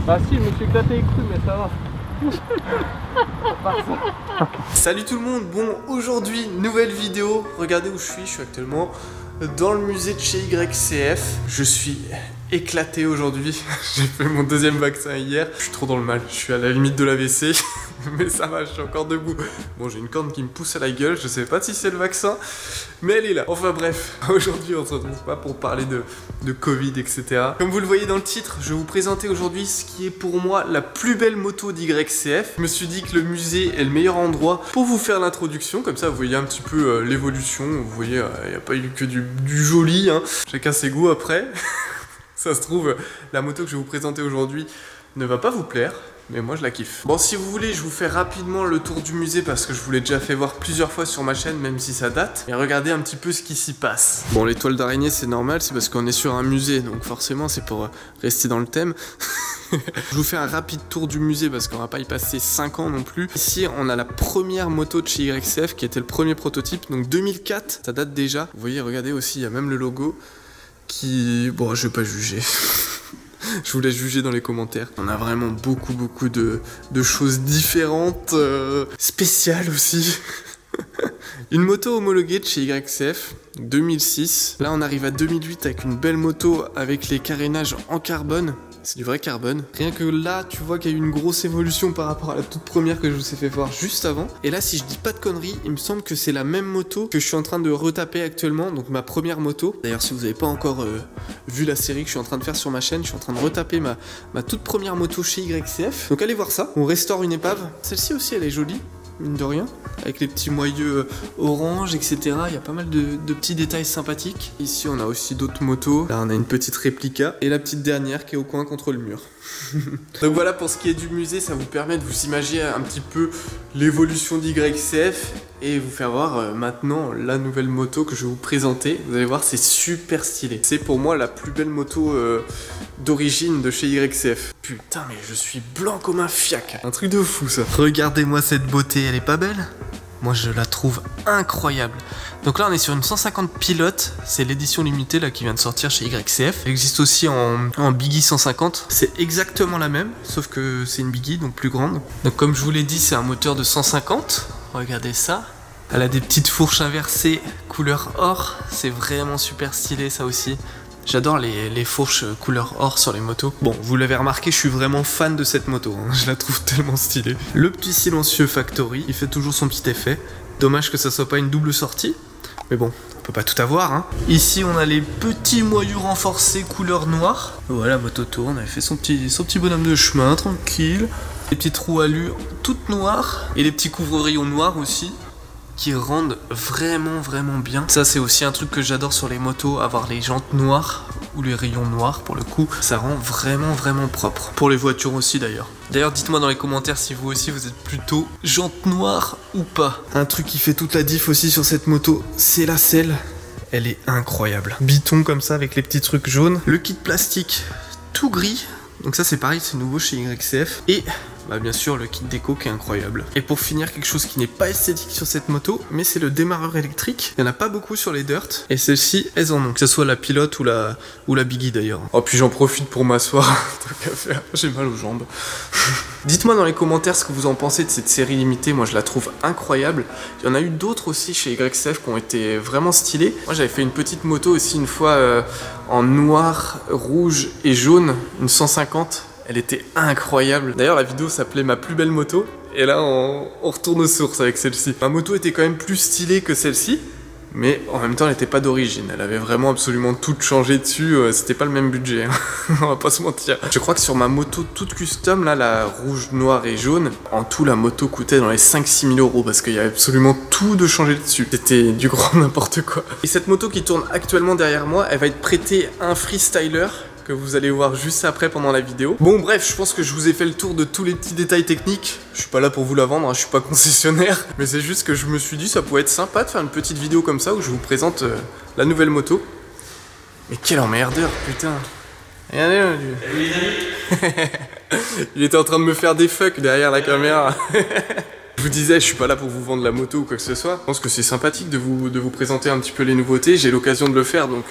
Bah si, je me suis éclaté les couilles, mais ça va. Salut tout le monde, bon aujourd'hui nouvelle vidéo. Regardez où je suis actuellement dans le musée de chez YCF. Je suis éclaté aujourd'hui, j'ai fait mon deuxième vaccin hier. Je suis trop dans le mal, je suis à la limite de l'AVC. Mais ça va, je suis encore debout. Bon, j'ai une corne qui me pousse à la gueule, je sais pas si c'est le vaccin, mais elle est là. Enfin bref, aujourd'hui on se retrouve pas pour parler de Covid, etc. Comme vous le voyez dans le titre, je vais vous présenter aujourd'hui ce qui est pour moi la plus belle moto d'YCF. Je me suis dit que le musée est le meilleur endroit pour vous faire l'introduction, comme ça vous voyez un petit peu l'évolution. Vous voyez, il n'y a pas eu que du joli, hein. Chacun ses goûts après. Ça se trouve, la moto que je vais vous présenter aujourd'hui ne va pas vous plaire, mais moi je la kiffe. Bon, si vous voulez, je vous fais rapidement le tour du musée parce que je vous l'ai déjà fait voir plusieurs fois sur ma chaîne, même si ça date. Et regardez un petit peu ce qui s'y passe. Bon, les toiles d'araignée, c'est normal, c'est parce qu'on est sur un musée, donc forcément c'est pour rester dans le thème. Je vous fais un rapide tour du musée parce qu'on va pas y passer 5 ans non plus. Ici, on a la première moto de chez YCF qui était le premier prototype, donc 2004, ça date déjà. Vous voyez, regardez aussi, il y a même le logo qui... Bon, je vais pas juger. Je vous laisse juger dans les commentaires. On a vraiment beaucoup de choses différentes, spéciales aussi. Une moto homologuée de chez YCF, 2006. Là on arrive à 2008 avec une belle moto avec les carénages en carbone. C'est du vrai carbone. Rien que là, tu vois qu'il y a eu une grosse évolution par rapport à la toute première que je vous ai fait voir juste avant. Et là, si je dis pas de conneries, il me semble que c'est la même moto que je suis en train de retaper actuellement. Donc ma première moto. D'ailleurs, si vous n'avez pas encore vu la série que je suis en train de faire sur ma chaîne, je suis en train de retaper ma toute première moto chez YCF. Donc allez voir ça. On restaure une épave. Celle-ci aussi, elle est jolie, mine de rien. Avec les petits moyeux orange, etc. Il y a pas mal de petits détails sympathiques. Ici, on a aussi d'autres motos. Là, on a une petite réplica. Et la petite dernière qui est au coin contre le mur. Donc voilà, pour ce qui est du musée, ça vous permet de vous imaginer un petit peu l'évolution d'YCF et vous faire voir maintenant la nouvelle moto que je vais vous présenter. Vous allez voir, c'est super stylé. C'est pour moi la plus belle moto d'origine de chez YCF. Putain, mais je suis blanc comme un fiac. Un truc de fou ça. Regardez-moi cette beauté, elle est pas belle ? Moi je la trouve incroyable. Donc là on est sur une 150 pilote, c'est l'édition limitée là qui vient de sortir chez YCF. Elle existe aussi en Biggie 150, c'est exactement la même, sauf que c'est une Biggie donc plus grande. Donc comme je vous l'ai dit, c'est un moteur de 150, regardez ça. Elle a des petites fourches inversées couleur or, c'est vraiment super stylé ça aussi. J'adore les fourches couleur or sur les motos. Bon, vous l'avez remarqué, je suis vraiment fan de cette moto, hein. Je la trouve tellement stylée. Le petit silencieux Factory, il fait toujours son petit effet. Dommage que ça soit pas une double sortie. Mais bon, on peut pas tout avoir, hein. Ici, on a les petits moyeux renforcés couleur noire. Voilà, la moto tourne, elle fait son petit bonhomme de chemin, tranquille. Les petites roues alu toutes noires. Et les petits couvre-rayons noirs aussi, qui rendent vraiment bien. Ça c'est aussi un truc que j'adore sur les motos, avoir les jantes noires ou les rayons noirs pour le coup, ça rend vraiment propre. Pour les voitures aussi d'ailleurs. D'ailleurs dites-moi dans les commentaires si vous aussi vous êtes plutôt jantes noires ou pas. Un truc qui fait toute la diff aussi sur cette moto, c'est la selle. Elle est incroyable. Biton comme ça avec les petits trucs jaunes. Le kit plastique tout gris. Donc ça c'est pareil, c'est nouveau chez YCF. Et bah bien sûr le kit déco qui est incroyable. Et pour finir, quelque chose qui n'est pas esthétique sur cette moto, mais c'est le démarreur électrique. Il n'y en a pas beaucoup sur les dirt. Et celles-ci, elles en ont. Que ce soit la pilote ou la Biggie d'ailleurs. Oh puis j'en profite pour m'asseoir. Tant qu'à faire, j'ai mal aux jambes. Dites-moi dans les commentaires ce que vous en pensez de cette série limitée. Moi je la trouve incroyable. Il y en a eu d'autres aussi chez YCF qui ont été vraiment stylées. Moi j'avais fait une petite moto aussi une fois en noir, rouge et jaune. Une 150. Elle était incroyable. D'ailleurs, la vidéo s'appelait Ma plus belle moto. Et là, on retourne aux sources avec celle-ci. Ma moto était quand même plus stylée que celle-ci. Mais en même temps, elle n'était pas d'origine. Elle avait vraiment absolument tout changé dessus. C'était pas le même budget. Hein. On va pas se mentir. Je crois que sur ma moto toute custom, là, la rouge, noire et jaune, en tout, la moto coûtait dans les 5-6 000 € parce qu'il y avait absolument tout de changé dessus. C'était du grand n'importe quoi. Et cette moto qui tourne actuellement derrière moi, elle va être prêtée à un freestyler que vous allez voir juste après pendant la vidéo. Bon bref, je pense que je vous ai fait le tour de tous les petits détails techniques. Je suis pas là pour vous la vendre, hein, je suis pas concessionnaire. Mais c'est juste que je me suis dit ça pourrait être sympa de faire une petite vidéo comme ça où je vous présente la nouvelle moto. Mais quel emmerdeur, putain. Regardez, il était en train de me faire des fucks derrière la caméra. Je vous disais, je suis pas là pour vous vendre la moto ou quoi que ce soit. Je pense que c'est sympathique de vous présenter un petit peu les nouveautés. J'ai l'occasion de le faire donc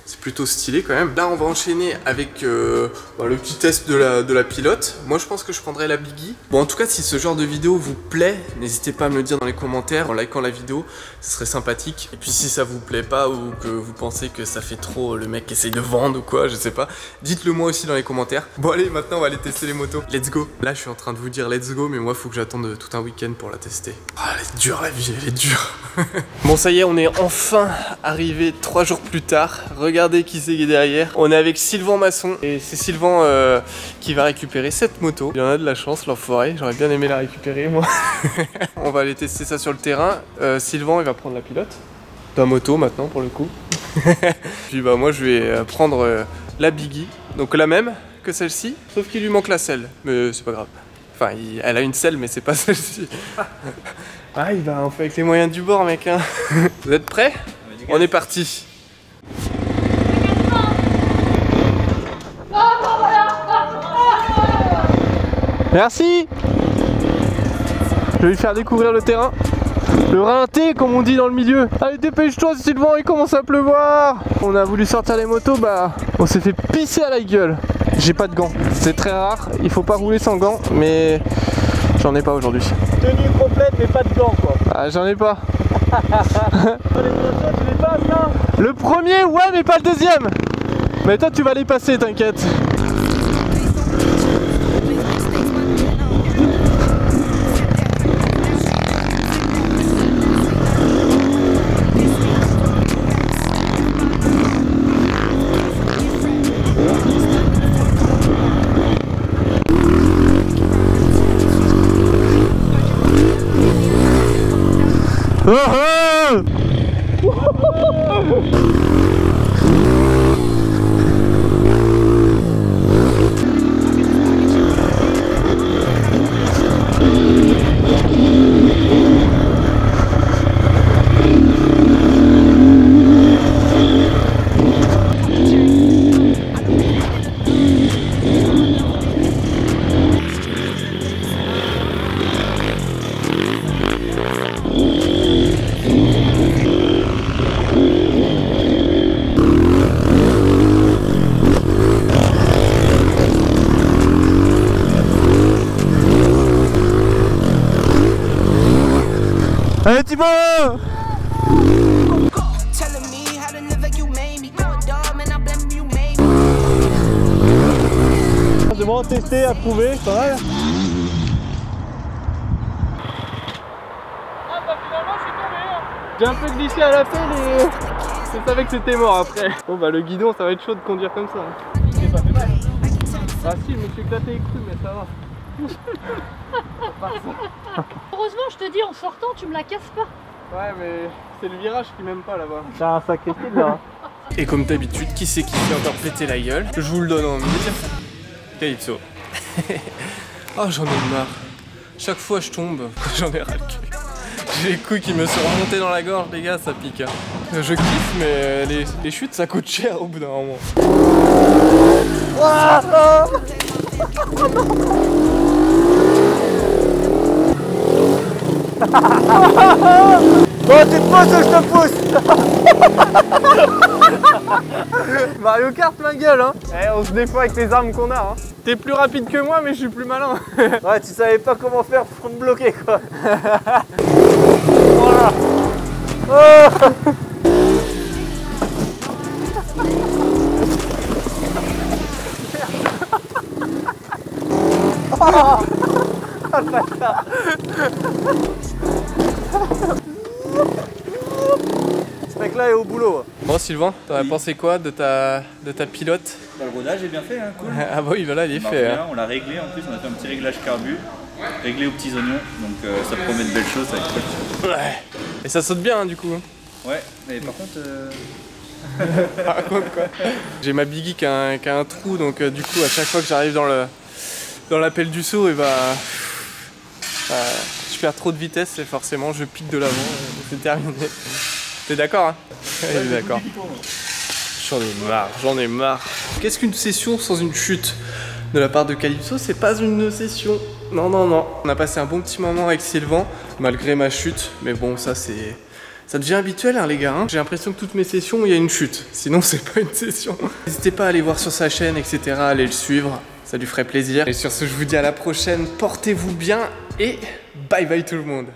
C'est plutôt stylé quand même. Là on va enchaîner avec le petit test de la pilote. Moi je pense que je prendrai la Biggie. Bon en tout cas si ce genre de vidéo vous plaît, n'hésitez pas à me le dire dans les commentaires en likant la vidéo, ce serait sympathique. Et puis si ça vous plaît pas ou que vous pensez que ça fait trop le mec qui essaye de vendre ou quoi, je sais pas, dites-le moi aussi dans les commentaires. Bon allez, maintenant on va aller tester les motos. Let's go. Là je suis en train de vous dire let's go, mais moi faut que j'attende tout un week-end pour la tester. Ah elle est dure la vie, elle est dure. Bon ça y est, on est enfin arrivé 3 jours plus tard. Regardez qui c'est qui est derrière. On est avec Sylvain Masson et c'est Sylvain qui va récupérer cette moto. Il en a de la chance, l'enfoiré. J'aurais bien aimé la récupérer moi. On va aller tester ça sur le terrain. Sylvain il va prendre la pilote d'un moto maintenant pour le coup. Puis bah moi je vais prendre la Biggie, donc la même que celle-ci, sauf qu'il lui manque la selle, mais c'est pas grave. Enfin elle a une selle mais c'est pas celle-ci. Ah bah on fait avec les moyens du bord mec hein. Vous êtes prêts? On est parti. Merci. Je vais lui faire découvrir le terrain. Le rinté comme on dit dans le milieu. Allez dépêche-toi Sylvain, il commence à pleuvoir. On a voulu sortir les motos, bah on s'est fait pisser à la gueule. J'ai pas de gants, c'est très rare, il faut pas rouler sans gants, mais j'en ai pas aujourd'hui. Tenue complète mais pas de gants quoi. Ah j'en ai pas. Les motos tu les passes là? Le premier ouais mais pas le deuxième. Mais toi tu vas les passer, t'inquiète. Oh oh allez Thibaut! C'est bon, testé, approuvé, pas mal. Ah bah finalement je suis tombé hein. J'ai un peu glissé à la pelle et je savais que c'était mort après. Bon bah le guidon ça va être chaud de conduire comme ça. C'est pas fait mal. Ah si, je me suis éclaté les couilles mais ça va. Heureusement, je te dis, en sortant, tu me la casses pas. Ouais, mais c'est le virage qui m'aime pas là-bas. T'as un sacré style là. Et comme d'habitude, qui c'est qui fait encore péter la gueule? Je vous le donne en 1000. Calypso. Oh, j'en ai marre. Chaque fois je tombe, j'en ai ras le cul. J'ai les couilles qui me sont remontées dans la gorge, les gars, ça pique. Hein. Je kiffe, mais les chutes ça coûte cher au bout d'un moment. Bon, tu te pousses ou je te pousse? Mario Kart ma gueule hein. Eh, on se défend avec les armes qu'on a hein. T'es plus rapide que moi mais je suis plus malin. Ouais, tu savais pas comment faire pour me bloquer quoi. Voilà. Oh. Oh le bâtard. Ce mec là est au boulot. Bon Sylvain, t'en as pensé quoi de ta pilote? Bah, le rodage est bien fait, hein, cool. Ah bah oui, voilà, il est fait. Hein. On l'a réglé en plus, on a fait un petit réglage carbu, réglé aux petits oignons, donc ça promet de belles choses avec ça. Ouais. Et ça saute bien hein, du coup. Ouais, mais par contre... Raconte quoi. J'ai ma Biggie qui a un trou, donc du coup à chaque fois que j'arrive dans l'appel du saut, et bah je perds trop de vitesse et forcément je pique de l'avant, c'est terminé. T'es d'accord hein? Il est d'accord. J'en ai marre. Qu'est-ce qu'une session sans une chute? De la part de Calypso, c'est pas une session. Non, non, non. On a passé un bon petit moment avec Sylvain, malgré ma chute. Mais bon, ça c'est Ça devient habituel hein, les gars, hein. J'ai l'impression que toutes mes sessions il y a une chute, sinon c'est pas une session. N'hésitez pas à aller voir sur sa chaîne etc, à aller le suivre, ça lui ferait plaisir. Et sur ce je vous dis à la prochaine, portez-vous bien et bye bye tout le monde.